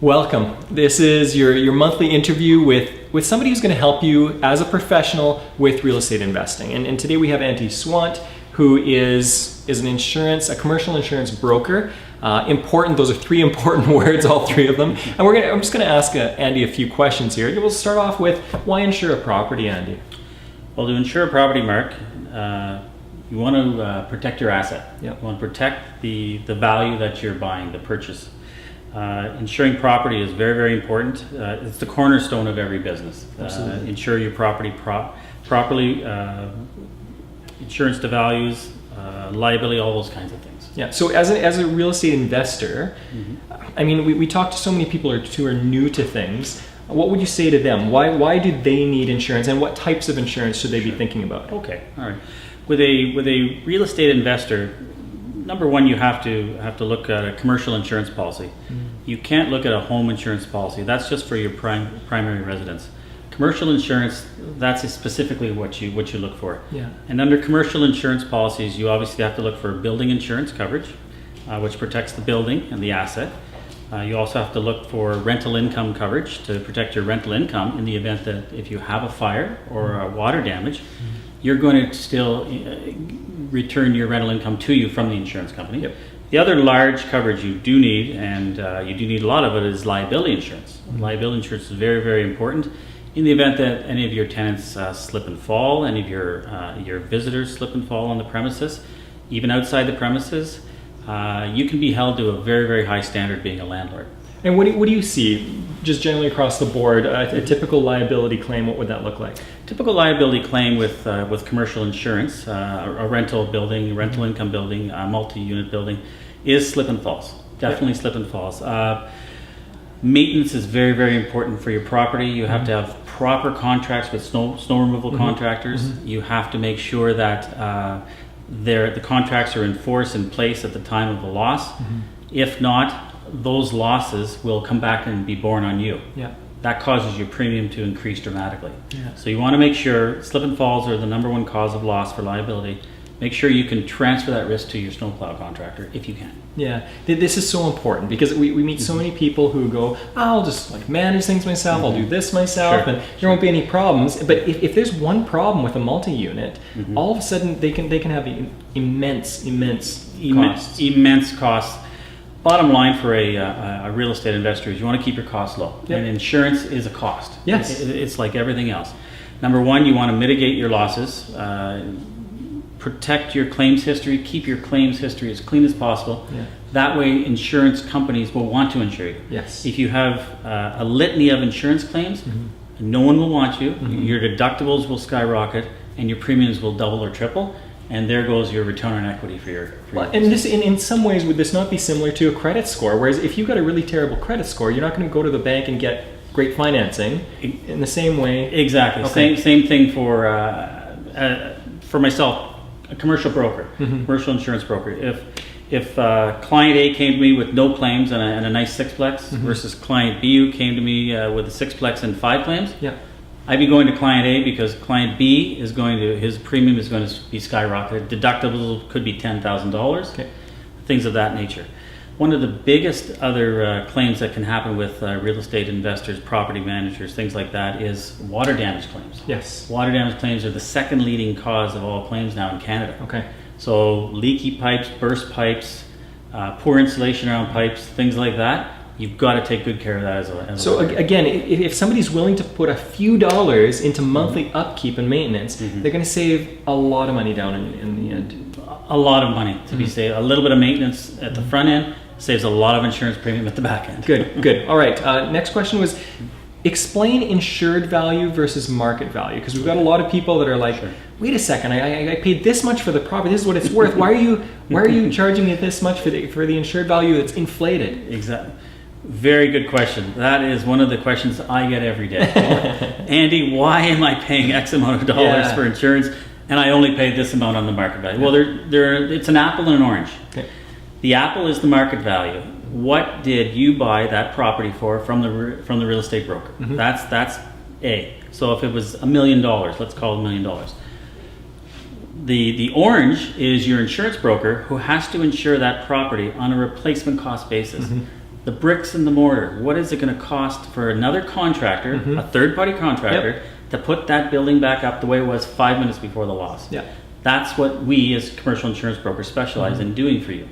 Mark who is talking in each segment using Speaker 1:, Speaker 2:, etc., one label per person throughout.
Speaker 1: Welcome. This is your monthly interview with somebody who's going to help you as a professional with real estate investing. And today we have Andy Swant, who is a commercial insurance broker. Important, those are three important words, all three of them. And I'm just going to ask Andy a few questions here. We'll start off with, why insure a property, Andy?
Speaker 2: Well, to insure a property, Mark, you want to protect your asset.
Speaker 1: Yep.
Speaker 2: You want to protect the value that you're buying, the purchase. Insuring property is very, very important. It's the cornerstone of every business. Insure your property properly, insurance to values, liability, all those kinds of things.
Speaker 1: Yeah. So as a real estate investor, I mean, we talk to so many people who are new to things. What would you say to them? Why do they need insurance, and what types of insurance should they be thinking about?
Speaker 2: Okay. All right. With a real estate investor, number one, you have to look at a commercial insurance policy. You can't look at a home insurance policy. That's just for your primary residence. Commercial insurance, that's specifically what you look for.
Speaker 1: Yeah.
Speaker 2: And under commercial insurance policies, you obviously have to look for building insurance coverage, which protects the building and the asset. You also have to look for rental income coverage to protect your rental income in the event that if you have a fire or a water damage, you're going to still return your rental income to you from the insurance company.
Speaker 1: Yep.
Speaker 2: The other large coverage you do need, and you do need a lot of it, is liability insurance. Liability insurance is very, very important. In the event that any of your tenants slip and fall, any of your visitors slip and fall on the premises, even outside the premises, you can be held to a very, very high standard being a landlord.
Speaker 1: And what do you see, just generally across the board, a typical liability claim? What would that look like?
Speaker 2: Typical liability claim with commercial insurance, a rental building, rental income building, a multi-unit building, is slip and falls. Definitely slip and falls. Maintenance is very, very important for your property. You have to have proper contracts with snow removal contractors. You have to make sure that the contracts are in force, in place at the time of the loss. If not, those losses will come back and be borne on you.
Speaker 1: Yeah.
Speaker 2: That causes your premium to increase dramatically.
Speaker 1: Yeah.
Speaker 2: So you want to make sure slip and falls are the number one cause of loss for liability. Make sure you can transfer that risk to your snowplow contractor if you can.
Speaker 1: Yeah, this is so important because we meet so many people who go, I'll just manage things myself, I'll do this myself, and there won't be any problems. But if there's one problem with a multi-unit, all of a sudden they can have immense costs.
Speaker 2: Immense costs. Bottom line for a real estate investor is you want to keep your costs low.
Speaker 1: Yep.
Speaker 2: And insurance is a cost.
Speaker 1: Yes.
Speaker 2: It's like everything else. Number one, you want to mitigate your losses. Protect your claims history, keep your claims history as clean as possible.
Speaker 1: Yeah.
Speaker 2: That way insurance companies will want to insure you.
Speaker 1: Yes.
Speaker 2: If you have a litany of insurance claims, no one will want you. Your deductibles will skyrocket and your premiums will double or triple, and there goes your return on equity for your
Speaker 1: and this, in some ways, would this not be similar to a credit score? Whereas if you've got a really terrible credit score, you're not going to go to the bank and get great financing in the same way.
Speaker 2: Exactly.
Speaker 1: Okay.
Speaker 2: Same thing for myself, a commercial broker, commercial insurance broker. If client A came to me with no claims and a nice sixplex versus client B who came to me with a sixplex and 5 claims,
Speaker 1: Yeah.
Speaker 2: I'd be going to client A because client B his premium is going to be skyrocketed. Deductibles could be $10,000, things of that nature. One of the biggest other claims that can happen with real estate investors, property managers, things like that, is water damage claims.
Speaker 1: Yes.
Speaker 2: Water damage claims are the second leading cause of all claims now in Canada.
Speaker 1: Okay.
Speaker 2: So leaky pipes, burst pipes, poor insulation around pipes, things like that, you've got to take good care of that as a
Speaker 1: So again, if somebody's willing to put a few dollars into monthly upkeep and maintenance, they're going to save a lot of money down in the end.
Speaker 2: A lot of money to be saved. A little bit of maintenance at the front end saves a lot of insurance premium at the back end.
Speaker 1: Good. All right. Next question was, explain insured value versus market value, because we've got a lot of people that are like, wait a second, I paid this much for the property. This is what it's worth. Why are you charging me this much for the insured value that's inflated?
Speaker 2: Exactly. Very good question. That is one of the questions I get every day. Andy, why am I paying X amount of dollars for insurance and I only paid this amount on the market value? Well, it's an apple and an orange. Okay. The apple is the market value. What did you buy that property for from the real estate broker? That's A. So if it was $1 million, let's call it $1 million. The orange is your insurance broker who has to insure that property on a replacement cost basis. the bricks and the mortar. What is it going to cost for another contractor, a third-party contractor, to put that building back up the way it was 5 minutes before the loss?
Speaker 1: Yeah.
Speaker 2: That's what we as commercial insurance brokers specialize in doing for you,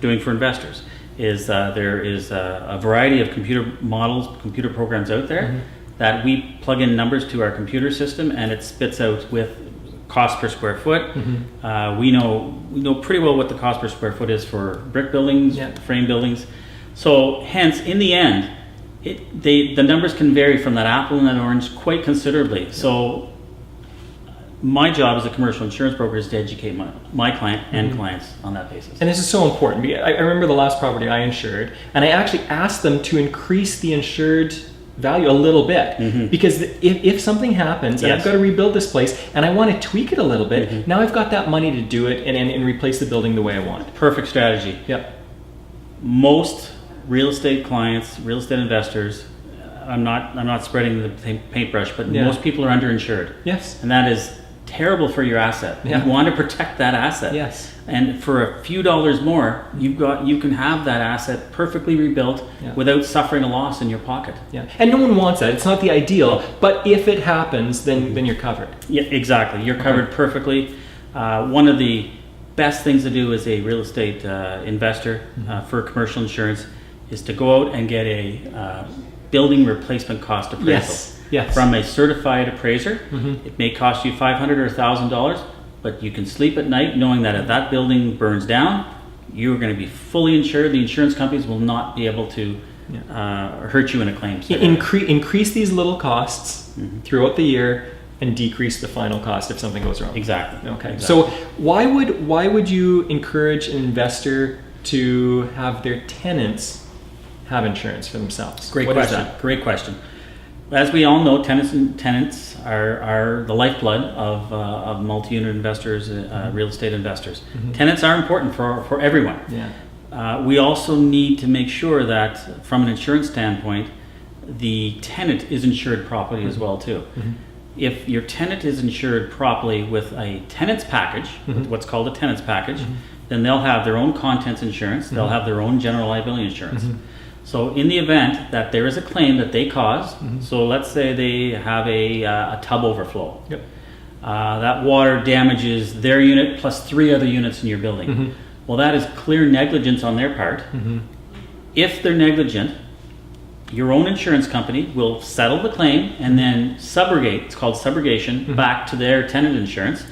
Speaker 2: doing for investors. There is a variety of computer models, computer programs out there that we plug in numbers to our computer system, and it spits out with cost per square foot. We know pretty well what the cost per square foot is for brick buildings, frame buildings. So hence, in the end, the numbers can vary from that apple and that orange quite considerably. So my job as a commercial insurance broker is to educate my client and clients on that basis.
Speaker 1: And this is so important. I remember the last property I insured, and I actually asked them to increase the insured value a little bit, because if something happens and I've got to rebuild this place and I want to tweak it a little bit, now I've got that money to do it and replace the building the way I want.
Speaker 2: Perfect strategy.
Speaker 1: Yep.
Speaker 2: Most real estate clients, real estate investors, I'm not spreading the paintbrush, but most people are underinsured.
Speaker 1: Yes.
Speaker 2: And that is terrible for your asset. You want to protect that asset.
Speaker 1: Yes.
Speaker 2: And for a few dollars more, you can have that asset perfectly rebuilt without suffering a loss in your pocket.
Speaker 1: Yeah. And no one wants that. It's not the ideal, but if it happens, then you're covered.
Speaker 2: Yeah, exactly. You're covered perfectly. One of the best things to do as a real estate investor for commercial insurance is to go out and get a building replacement cost appraisal.
Speaker 1: Yes.
Speaker 2: From a certified appraiser. It may cost you $500 or $1,000, but you can sleep at night knowing that if that building burns down, you're going to be fully insured. The insurance companies will not be able to hurt you in a claim.
Speaker 1: Increase these little costs throughout the year and decrease the final cost if something goes wrong.
Speaker 2: Exactly.
Speaker 1: Okay.
Speaker 2: Exactly.
Speaker 1: So why would you encourage an investor to have their tenants have insurance for themselves?
Speaker 2: Great question. As we all know, tenants are the lifeblood of multi-unit investors, real estate investors. Tenants are important for everyone.
Speaker 1: Yeah.
Speaker 2: We also need to make sure that, from an insurance standpoint, the tenant is insured properly as well too. If your tenant is insured properly with a tenant's package, what's called a tenant's package, then they'll have their own contents insurance. They'll have their own general liability insurance. So in the event that there is a claim that they caused, so let's say they have a tub overflow. That water damages their unit plus 3 other units in your building. Well, that is clear negligence on their part. If they're negligent, your own insurance company will settle the claim and then subrogate, it's called subrogation, back to their tenant insurance.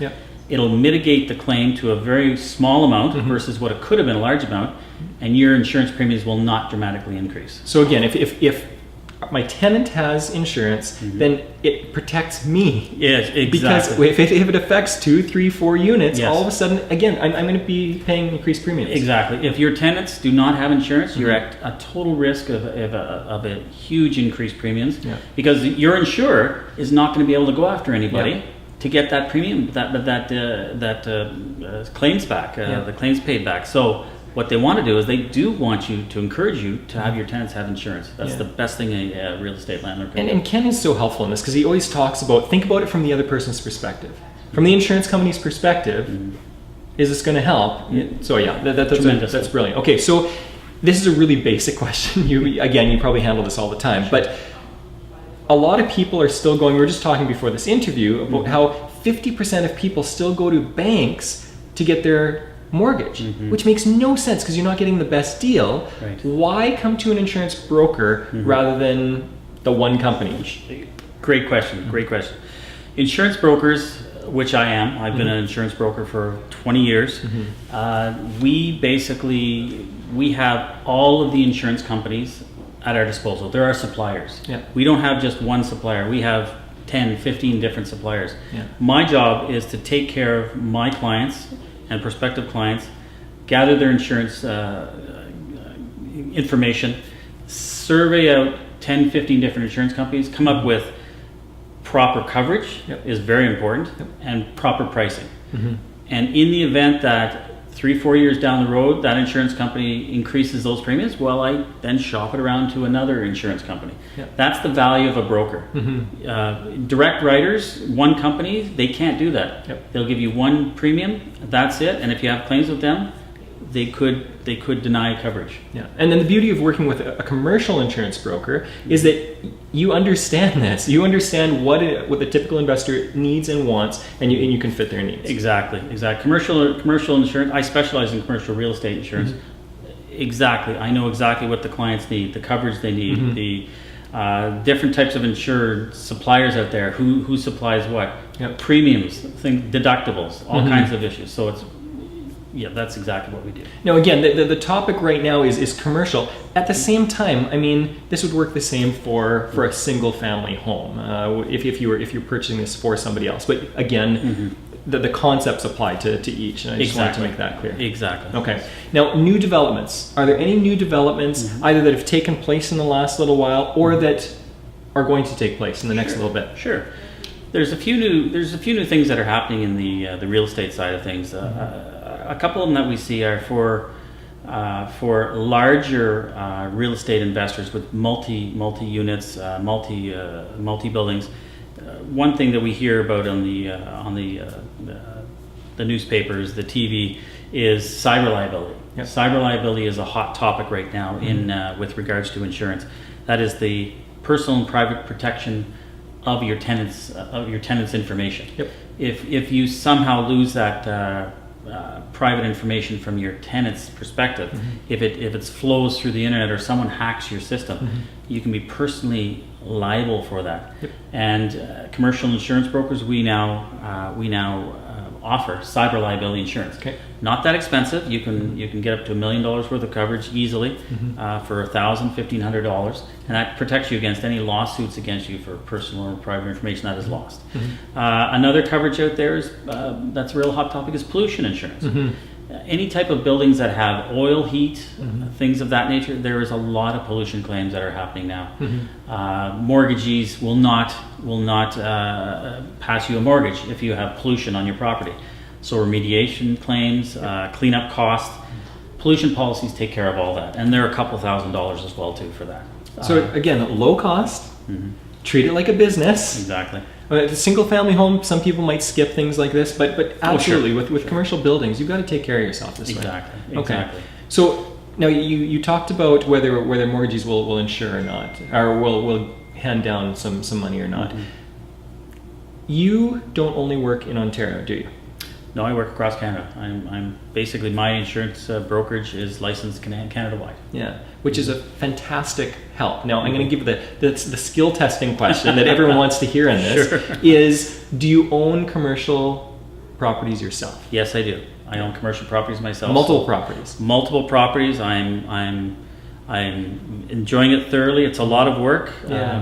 Speaker 2: It'll mitigate the claim to a very small amount versus what it could have been a large amount, and your insurance premiums will not dramatically increase.
Speaker 1: So again, if my tenant has insurance, then it protects me.
Speaker 2: Yes, exactly.
Speaker 1: Because if it affects 2, 3, 4 units, all of a sudden, again, I'm going to be paying increased premiums.
Speaker 2: Exactly. If your tenants do not have insurance, you're at a total risk of a huge increased premiums, because your insurer is not going to be able to go after anybody to get that premium, that claims back, the claims paid back. So what they want to do is they do want you to encourage you to have your tenants have insurance. That's the best thing a real estate landlord can do.
Speaker 1: And Ken is so helpful in this because he always talks about, think about it from the other person's perspective. From the insurance company's perspective, is this going to help? So that's brilliant. Okay, so this is a really basic question. You probably handle this all the time, but a lot of people are still going, we were just talking before this interview about how 50% of people still go to banks to get their mortgage, which makes no sense because you're not getting the best deal. Why come to an insurance broker rather than the one company?
Speaker 2: Great question. Insurance brokers, which I am, I've been an insurance broker for 20 years. We have all of the insurance companies at our disposal. They're our suppliers. We don't have just one supplier. We have 10, 15 different suppliers. My job is to take care of my clients and prospective clients, gather their insurance information, survey out 10, 15 different insurance companies, come up with proper coverage is very important, and proper pricing. And in the event that 3-4 years down the road that insurance company increases those premiums, well, I then shop it around to another insurance company. That's the value of a broker. Direct writers, one company, they can't do that. They'll give you one premium, that's it, and if you have claims with them, they could deny coverage.
Speaker 1: Yeah, and then the beauty of working with a commercial insurance broker is that you understand this. You understand what the typical investor needs and wants, and you can fit their needs.
Speaker 2: Exactly. Commercial insurance. I specialize in commercial real estate insurance. Exactly. I know exactly what the clients need, the coverage they need, the different types of insured suppliers out there, who supplies what, premiums, deductibles, all kinds of issues. So that's exactly what we do.
Speaker 1: Now, again, the topic right now is commercial. At the same time, I mean, this would work the same for a single family home if you're purchasing this for somebody else. But again, the concepts apply to each, and I just wanted to make that clear.
Speaker 2: Exactly.
Speaker 1: Okay. Now, new developments. Are there any new developments either that have taken place in the last little while or that are going to take place in the next little bit?
Speaker 2: Sure. There's a few new things that are happening in the real estate side of things. A couple of them that we see are for larger real estate investors with multi units, multi buildings. One thing that we hear about on the newspapers, the TV, is cyber liability.
Speaker 1: Yep.
Speaker 2: Cyber liability is a hot topic right now with regards to insurance. That is the personal and private protection of your tenants' information.
Speaker 1: Yep.
Speaker 2: If you somehow lose that private information from your tenant's perspective, if it flows through the internet or someone hacks your system, you can be personally liable for that.
Speaker 1: Yep.
Speaker 2: And commercial insurance brokers, we now offer cyber liability insurance.
Speaker 1: Okay.
Speaker 2: Not that expensive. You can get up to $1 million worth of coverage easily for $1,000, $1,500, and that protects you against any lawsuits against you for personal or private information that is lost. Another coverage out there is that's a real hot topic is pollution insurance. Any type of buildings that have oil, heat, things of that nature, there is a lot of pollution claims that are happening now. Mortgagees will not pass you a mortgage if you have pollution on your property. So remediation claims, cleanup costs, pollution policies take care of all that, and they're a couple $1,000s as well too for that.
Speaker 1: So again, low cost. Treat it like a business.
Speaker 2: Exactly.
Speaker 1: A single family home, some people might skip things like this, but absolutely, with commercial buildings, you've got to take care of yourself this way.
Speaker 2: Exactly.
Speaker 1: Okay. So now you talked about whether mortgages will insure or not, or will hand down some money or not. You don't only work in Ontario, do you?
Speaker 2: No, I work across Canada. I'm basically, my insurance brokerage is licensed Canada-wide.
Speaker 1: Yeah, which is a fantastic help. Now, I'm going to give the skill testing question that everyone wants to hear in this.
Speaker 2: Sure.
Speaker 1: Is, do you own commercial properties yourself?
Speaker 2: Yes, I do. I own commercial properties myself.
Speaker 1: Multiple properties.
Speaker 2: Multiple properties. I'm enjoying it thoroughly. It's a lot of work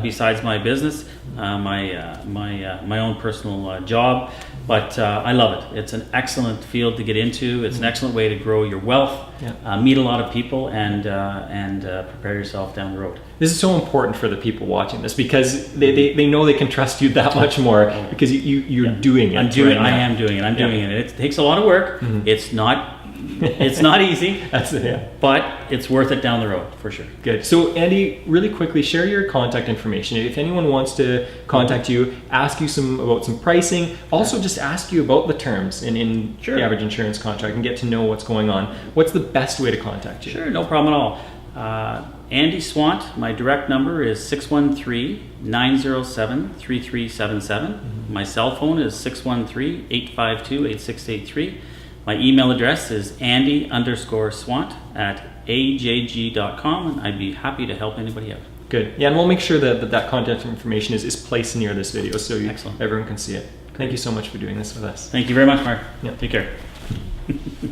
Speaker 2: besides my business, my own personal job. But I love it. It's an excellent field to get into. It's an excellent way to grow your wealth, meet a lot of people, and prepare yourself down the road.
Speaker 1: This is so important for the people watching this because they know they can trust you that much more because you're doing it.
Speaker 2: I am doing it. I'm doing it. It takes a lot of work. It's not easy.
Speaker 1: That's it.
Speaker 2: But it's worth it down the road for sure.
Speaker 1: Good. So Andy, really quickly, share your contact information. If anyone wants to contact you, ask you about some pricing, also just ask you about the terms in the average insurance contract and get to know what's going on. What's the best way to contact you?
Speaker 2: Sure, no problem at all. Andy Swant, my direct number is 613-907-3377. My cell phone is 613-852-8683. My email address is andy_swant@ajg.com, and I'd be happy to help anybody out.
Speaker 1: Good. Yeah, and we'll make sure that contact information is placed near this video so
Speaker 2: Excellent.
Speaker 1: everyone can see it. Thank you so much for doing this with us.
Speaker 2: Thank you very much, Mark.
Speaker 1: Yep.
Speaker 2: Take care.